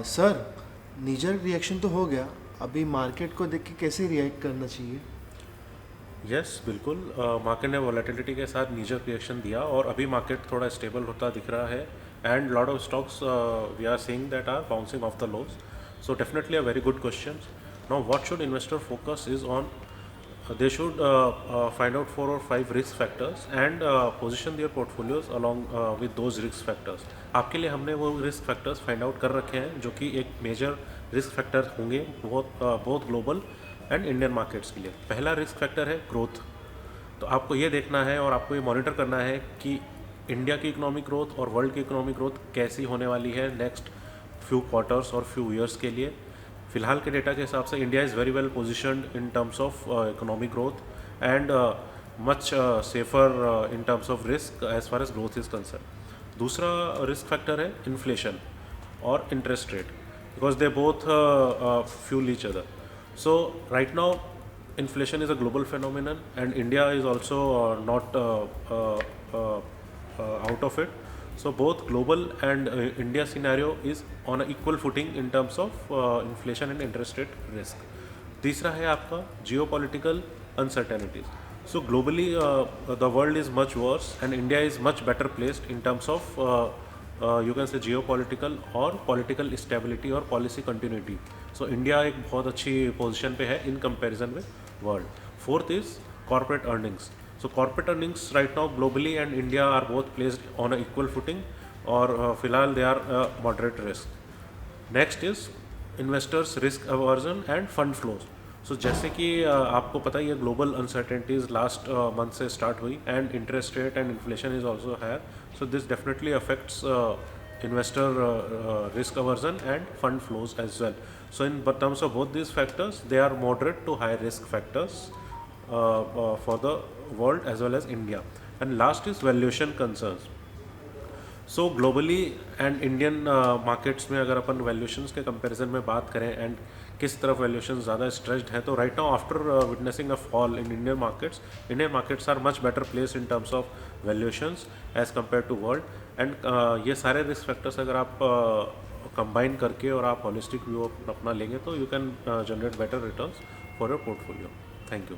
Sir, नीजर reaction तो हो गया, अभी मार्केट को देख के कैसे रिएक्ट करना चाहिए? यस बिल्कुल। मार्केट ने वॉलेटिलिटी के साथ नीजर रिएक्शन दिया और अभी मार्केट थोड़ा स्टेबल होता दिख रहा है and lot of stocks we are seeing that are bouncing off the lows. So definitely a very good question. Now what should investor focus is on. They should find out 4 or 5 risk factors and position their portfolios along with those risk factors. आपके लिए हमने वो risk factors find out कर रखे हैं जो कि एक मेजर रिस्क फैक्टर होंगे बहुत ग्लोबल एंड इंडियन मार्केट्स के लिए. पहला रिस्क फैक्टर है ग्रोथ. तो आपको ये देखना है और आपको ये मॉनिटर करना है कि इंडिया की इकोनॉमिक ग्रोथ और वर्ल्ड की इकोनॉमिक ग्रोथ कैसी होने वाली है नेक्स्ट फ्यू क्वार्टर्स और फ्यू ईयर्स के लिए. फिलहाल के डेटा के हिसाब से India is very well positioned in terms of economic growth and much safer in terms of risk as far as growth is concern. दूसरा रिस्क फैक्टर है इन्फ्लेशन और interest rate because they both fuel each other. So right now inflation is a global phenomenon and India is also not out of it. So both global and India scenario is on an equal footing in terms of inflation and interest rate risk. तीसरा है आपका geopolitical uncertainties. So globally the world is much worse and India is much better placed in terms of you can say geopolitical और political stability और policy continuity. So India एक बहुत अच्छी position पे है in comparison with world. Fourth is corporate earnings. So corporate earnings right now globally and India are both placed on an equal footing और फिलहाल they are moderate risk. Next is investors risk aversion and fund flows. So जैसे कि आपको पता ही है global uncertainties last month से start हुई and interest rate and inflation is also higher. So this definitely affects investor risk aversion and fund flows as well. So in terms of both this factors they are moderate to high risk factors for the world as well as India. And last is valuation concerns. So globally and Indian markets में अगर अपन valuations के comparison में बात करें and किस तरफ valuation ज़्यादा stretched है तो right now after witnessing a fall in Indian markets are much better place in terms of valuations as compare to world. And ये सारे रिस्क फैक्टर्स अगर आप कंबाइन करके और आप हॉलिस्टिक व्यू अपना लेंगे तो you can generate better returns for your portfolio. Thank you.